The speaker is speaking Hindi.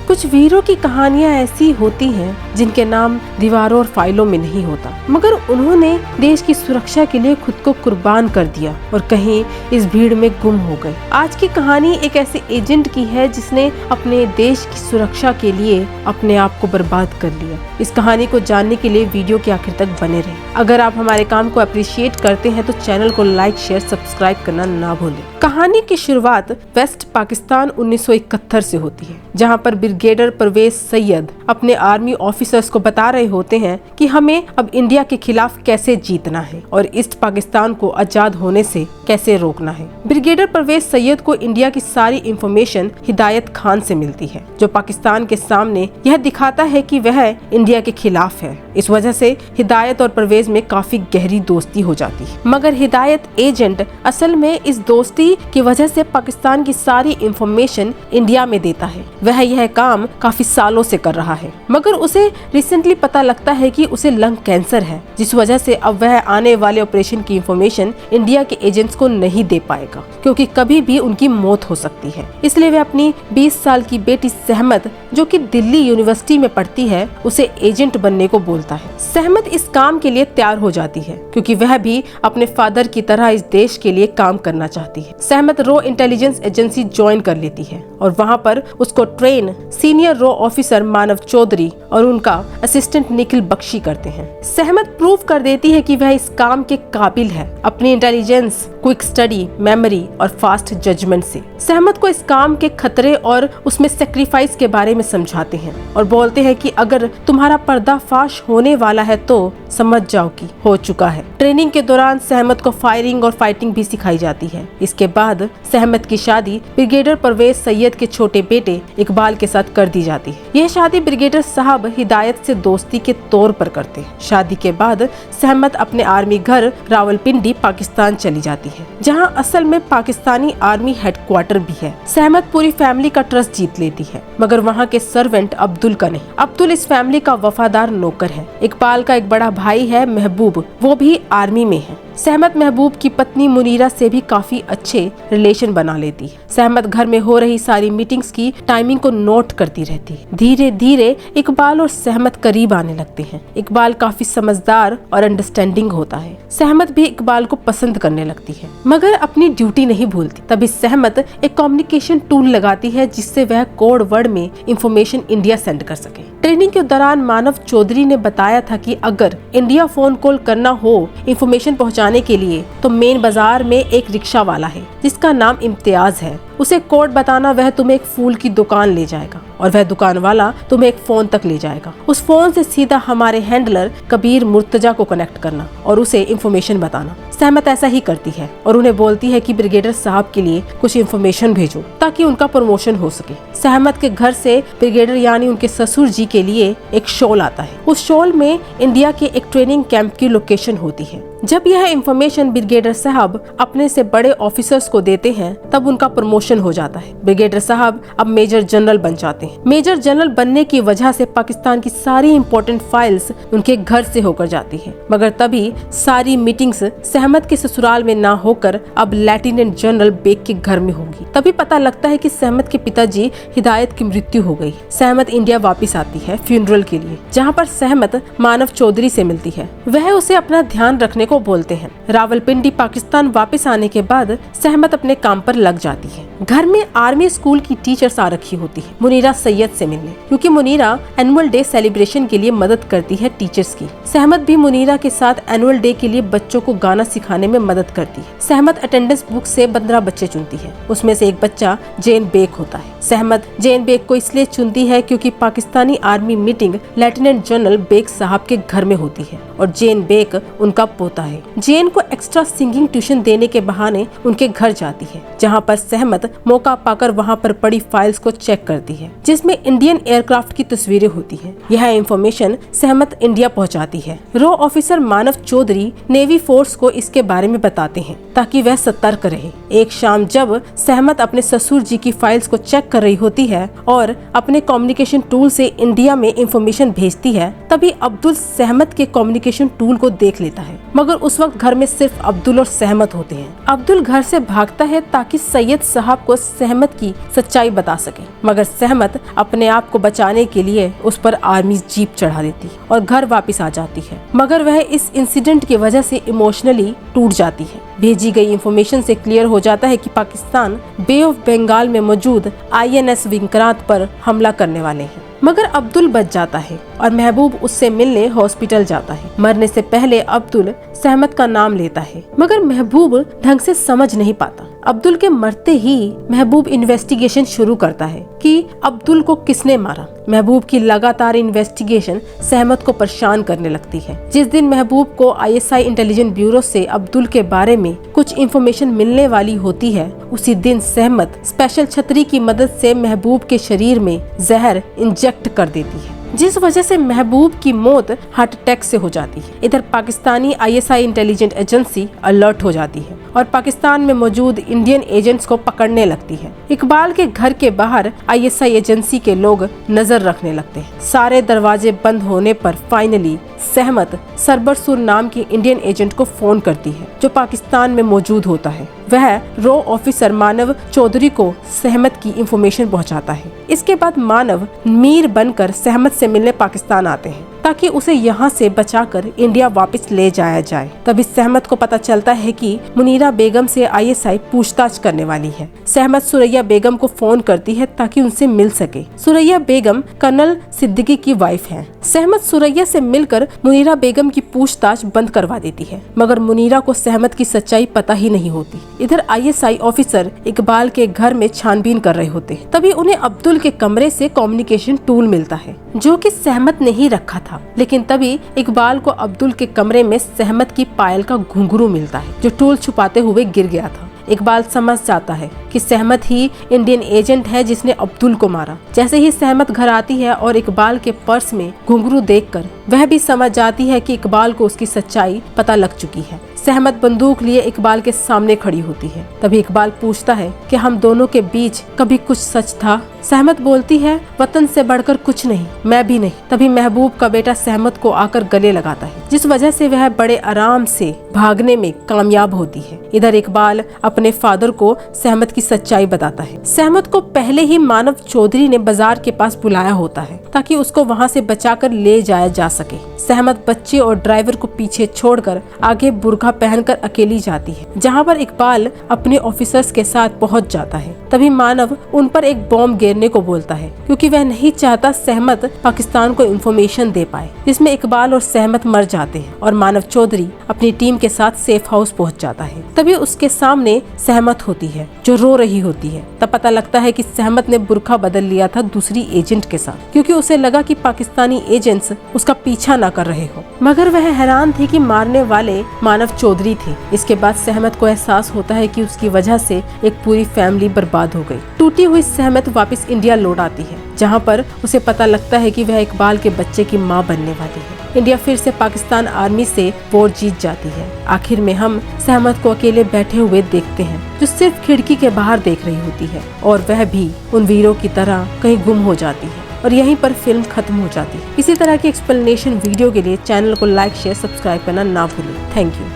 कुछ वीरों की कहानियाँ ऐसी होती हैं जिनके नाम दीवारों और फाइलों में नहीं होता, मगर उन्होंने देश की सुरक्षा के लिए खुद को कुर्बान कर दिया और कहीं इस भीड़ में गुम हो गए। आज की कहानी एक ऐसे एजेंट की है जिसने अपने देश की सुरक्षा के लिए अपने आप को बर्बाद कर लिया। इस कहानी को जानने के लिए वीडियो के आखिर तक बने रहें। अगर आप हमारे काम को अप्रिशिएट करते हैं तो चैनल को लाइक, शेयर, सब्सक्राइब करना ना भूलें। कहानी की शुरुआत वेस्ट पाकिस्तान 1971 से होती है, जहां पर ब्रिगेडियर परवेज सैयद अपने आर्मी ऑफिसर्स को बता रहे होते हैं कि हमें अब इंडिया के खिलाफ कैसे जीतना है और ईस्ट पाकिस्तान को आजाद होने से कैसे रोकना है। ब्रिगेडियर परवेज सैयद को इंडिया की सारी इंफॉर्मेशन हिदायत खान से मिलती है, जो पाकिस्तान के सामने यह दिखाता है कि वह इंडिया के खिलाफ है। इस वजह से हिदायत और परवेज में काफी गहरी दोस्ती हो जाती है, मगर हिदायत एजेंट असल में इस दोस्ती की वजह से पाकिस्तान की सारी इंफॉर्मेशन इंडिया में देता है। वह यह काम काफी सालों से कर रहा है, मगर उसे रिसेंटली पता लगता है कि उसे लंग कैंसर है, जिस वजह से अब वह आने वाले ऑपरेशन की इंफॉर्मेशन इंडिया के एजेंट्स को नहीं दे पाएगा, क्योंकि कभी भी उनकी मौत हो सकती है। इसलिए वह अपनी 20 साल की बेटी सहमत, जो कि दिल्ली यूनिवर्सिटी में पढ़ती है, उसे एजेंट बनने को बोलता है। सहमत इस काम के लिए तैयार हो जाती है, क्योंकि वह भी अपने फादर की तरह इस देश के लिए काम करना चाहती है। सहमत रॉ इंटेलिजेंस एजेंसी ज्वाइन कर लेती है और वहाँ पर उसको ट्रेन सीनियर रॉ ऑफिसर मानव चौधरी और उनका असिस्टेंट निखिल बख्शी करते हैं। सहमत प्रूव कर देती है कि वह इस काम के काबिल है, अपनी इंटेलिजेंस, क्विक स्टडी, मेमोरी और फास्ट जजमेंट से। सहमत को इस काम के खतरे और उसमें सेक्रीफाइस के बारे में समझाते हैं और बोलते हैं कि अगर तुम्हारा पर्दाफाश होने वाला है तो समझ जाओ कि हो चुका है। ट्रेनिंग के दौरान सहमत को फायरिंग और फाइटिंग भी सिखाई जाती है। इसके बाद सहमत की शादी ब्रिगेडियर परवेज सैयद के छोटे बेटे इकबाल के साथ कर दी जाती है। यह शादी ब्रिगेडियर साहब हिदायत से दोस्ती के तौर पर करते हैं। शादी के बाद सहमत अपने आर्मी घर रावलपिंडी पाकिस्तान चली जाती है, जहां असल में पाकिस्तानी आर्मी हेडक्वार्टर भी है। सहमत पूरी फैमिली का ट्रस्ट जीत लेती है, मगर वहां के सर्वेंट अब्दुल का नहीं। अब्दुल इस फैमिली का वफादार नौकर है। इकबाल का एक बड़ा भाई है महबूब, वो भी आर्मी में है। सहमत महबूब की पत्नी मुनीरा से भी काफी अच्छे रिलेशन बना लेती है। सहमत घर में हो रही सारी मीटिंग्स की टाइमिंग को नोट करती रहती है। धीरे धीरे इकबाल और सहमत करीब आने लगते हैं। इकबाल काफी समझदार और अंडरस्टैंडिंग होता है। सहमत भी इकबाल को पसंद करने लगती है, मगर अपनी ड्यूटी नहीं भूलती। तभी सहमत एक कम्युनिकेशन टूल लगाती है, जिससे वह कोड वर्ड में इंफॉर्मेशन इंडिया सेंड कर सके। ट्रेनिंग के दौरान मानव चौधरी ने बताया था कि अगर इंडिया फोन कॉल करना हो इंफॉर्मेशन पहुंचाने के लिए, तो मेन बाजार में एक रिक्शा वाला है जिसका नाम इम्तियाज है। उसे कोड बताना, वह तुम्हें एक फूल की दुकान ले जाएगा और वह दुकान वाला तुम्हें एक फोन तक ले जाएगा। उस फोन से सीधा हमारे हैंडलर कबीर मुर्तजा को कनेक्ट करना और उसे इंफॉर्मेशन बताना। सहमत ऐसा ही करती है और उन्हें बोलती है कि ब्रिगेडियर साहब के लिए कुछ इंफॉर्मेशन भेजो ताकि उनका प्रमोशन हो सके। सहमत के घर से ब्रिगेडियर यानी उनके ससुर जी के लिए एक शॉल आता है। उस शॉल में इंडिया के एक ट्रेनिंग कैंप की लोकेशन होती है। जब यह इंफॉर्मेशन ब्रिगेडियर साहब अपने से बड़े ऑफिसर्स को देते हैं, तब उनका प्रमोशन हो जाता है। ब्रिगेडियर साहब अब मेजर जनरल बन जाते हैं। मेजर जनरल बनने की वजह से पाकिस्तान की सारी इम्पोर्टेंट फाइल्स उनके घर से होकर जाती है, मगर तभी सारी मीटिंग्स सहमत के ससुराल में ना होकर अब लेफ्टिनेंट जनरल बेग के घर में होगी। तभी पता लगता है कि सहमत के पिताजी हिदायत की मृत्यु हो गई। सहमत इंडिया वापस आती है फ्यूनरल के लिए, जहाँ पर सहमत मानव चौधरी से मिलती है। वह उसे अपना ध्यान रखने को बोलते हैं। रावलपिंडी पाकिस्तान वापस आने के बाद सहमत अपने काम पर लग जाती है। घर में आर्मी स्कूल की टीचर्स आ रखी होती है मुनीरा सैयद से मिलने, क्योंकि मुनीरा एनुअल डे सेलिब्रेशन के लिए मदद करती है टीचर्स की। सहमत भी मुनीरा के साथ एनुअल डे के लिए बच्चों को गाना सिखाने में मदद करती है। सहमत अटेंडेंस बुक से 15 बच्चे चुनती है। उसमें से एक बच्चा जेन बेग होता है। सहमत जेन बेग को इसलिए चुनती है क्योंकि Pakistani army meeting lieutenant general Baig साहब के घर में होती है और जेन बेग उनका पोता है। जेन को एक्स्ट्रा सिंगिंग ट्यूशन देने के बहाने उनके घर जाती है, जहाँ पर सहमत मौका पाकर वहाँ पर पड़ी फाइल्स को चेक करती है, जिसमें इंडियन एयरक्राफ्ट की तस्वीरें होती हैं। यह इंफॉर्मेशन सहमत इंडिया पहुँचाती है। रॉ ऑफिसर मानव चौधरी नेवी फोर्स को इसके बारे में बताते हैं ताकि वह सतर्क रहे। एक शाम जब सहमत अपने ससुर जी की फाइल्स को चेक कर रही होती है और अपने कम्युनिकेशन टूल से इंडिया में इंफॉर्मेशन भेजती है, तभी अब्दुल सहमत के कम्युनिकेशन टूल को देख लेता है। मगर उस वक्त घर में सिर्फ अब्दुल और सहमत होते हैं। अब्दुल घर से भागता है ताकि सैयद साहब को सहमत की सच्चाई बता सके, मगर सहमत अपने आप को बचाने के लिए उस पर आर्मी जीप चढ़ा देती है और घर वापस आ जाती है, मगर वह इस इंसिडेंट की वजह से इमोशनली टूट जाती है। भेजी गई इंफॉर्मेशन से क्लियर हो जाता है कि पाकिस्तान बे ऑफ बंगाल में मौजूद INS विक्रांत पर हमला करने वाले हैं, मगर अब्दुल बच जाता है और महबूब उससे मिलने हॉस्पिटल जाता है। मरने से पहले अब्दुल सहमत का नाम लेता है, मगर महबूब ढंग से समझ नहीं पाता। अब्दुल के मरते ही महबूब इन्वेस्टिगेशन शुरू करता है कि अब्दुल को किसने मारा। महबूब की लगातार इन्वेस्टिगेशन सहमत को परेशान करने लगती है। जिस दिन महबूब को ISI इंटेलिजेंस ब्यूरो से अब्दुल के बारे में कुछ इन्फॉर्मेशन मिलने वाली होती है, उसी दिन सहमत स्पेशल छतरी की मदद से महबूब के शरीर में जहर इंजेक्ट कर देती है, जिस वजह से महबूब की मौत हार्ट अटैक से हो जाती है। इधर Pakistani ISI intelligence agency alert हो जाती है और पाकिस्तान में मौजूद इंडियन एजेंट्स को पकड़ने लगती है। इकबाल के घर के बाहर ISI एजेंसी के लोग नजर रखने लगते हैं। सारे दरवाजे बंद होने पर फाइनली सहमत सरबरसुर नाम की इंडियन एजेंट को फोन करती है, जो पाकिस्तान में मौजूद होता है। वह रॉ ऑफिसर मानव चौधरी को सहमत की इंफॉर्मेशन पहुंचाता है। इसके बाद मानव मीर बनकर सहमत से मिलने पाकिस्तान आते हैं ताकि उसे यहाँ से बचाकर इंडिया वापस ले जाया जाए। तभी सहमत को पता चलता है कि मुनीरा बेगम से ISI पूछताछ करने वाली है। सहमत सुरैया बेगम को फोन करती है ताकि उनसे मिल सके। सुरैया बेगम कर्नल सिद्दीकी की वाइफ है। सहमत सुरैया से मिलकर मुनीरा बेगम की पूछताछ बंद करवा देती है, मगर मुनीरा को सहमत की सच्चाई पता ही नहीं होती। इधर ISI ऑफिसर इकबाल के घर में छानबीन कर रहे होते। तभी उन्हें अब्दुल के कमरे से कम्युनिकेशन टूल मिलता है, जो कि सहमत ने ही रखा था। लेकिन तभी इकबाल को अब्दुल के कमरे में सहमत की पायल का घुंघरू मिलता है, जो टूल छुपाते हुए गिर गया था। इकबाल समझ जाता है कि सहमत ही इंडियन एजेंट है जिसने अब्दुल को मारा। जैसे ही सहमत घर आती है और इकबाल के पर्स में घुंघरू देखकर वह भी समझ जाती है कि इकबाल को उसकी सच्चाई पता लग चुकी है। सहमत बंदूक लिए इकबाल के सामने खड़ी होती है। तभी इकबाल पूछता है कि हम दोनों के बीच कभी कुछ सच था। सहमत बोलती है, वतन से बढ़कर कुछ नहीं, मैं भी नहीं। तभी महबूब का बेटा सहमत को आकर गले लगाता है, जिस वजह से वह बड़े आराम से भागने में कामयाब होती है। इधर इकबाल अपने फादर को सहमत की सच्चाई बताता है। सहमत को पहले ही मानव चौधरी ने बाजार के पास बुलाया होता है ताकि उसको वहाँ से बचाकर ले जाया जा सके। सहमत बच्चे और ड्राइवर को पीछे छोड़कर आगे बुर्का पहनकर अकेली जाती है, जहाँ पर इकबाल अपने ऑफिसर्स के साथ पहुँच जाता है। तभी मानव उन पर एक बॉम्ब गिरने को बोलता है, क्योंकि वह नहीं चाहता सहमत पाकिस्तान को इंफॉर्मेशन दे पाए, जिसमें इकबाल और सहमत मर जाते हैं और मानव चौधरी अपनी टीम के साथ सेफ हाउस पहुँच जाता है। तभी उसके सामने सहमत होती है, जो रो रही होती है। तब पता लगता है कि सहमत ने बुर्का बदल लिया था दूसरी एजेंट के साथ, क्योंकि उसे लगा कि पाकिस्तानी एजेंट्स उसका पीछा न कर रहे हो, मगर वह हैरान थी कि मारने वाले मानव चौधरी थे। इसके बाद सहमत को एहसास होता है कि उसकी वजह से एक पूरी फैमिली बर्बाद हो गई। टूटी हुई सहमत वापस इंडिया लौट आती है, जहाँ पर उसे पता लगता है कि वह इकबाल के बच्चे की माँ बनने वाली है। इंडिया फिर से पाकिस्तान आर्मी से वॉर जीत जाती है। आखिर में हम सहमत को अकेले बैठे हुए देखते हैं, जो सिर्फ खिड़की के बाहर देख रही होती है, और वह भी उन वीरों की तरह कहीं गुम हो जाती है। और यहीं पर फिल्म खत्म हो जाती है। इसी तरह की एक्सप्लेनेशन वीडियो के लिए चैनल को लाइक, शेयर, सब्सक्राइब करना ना भूलें। Thank you.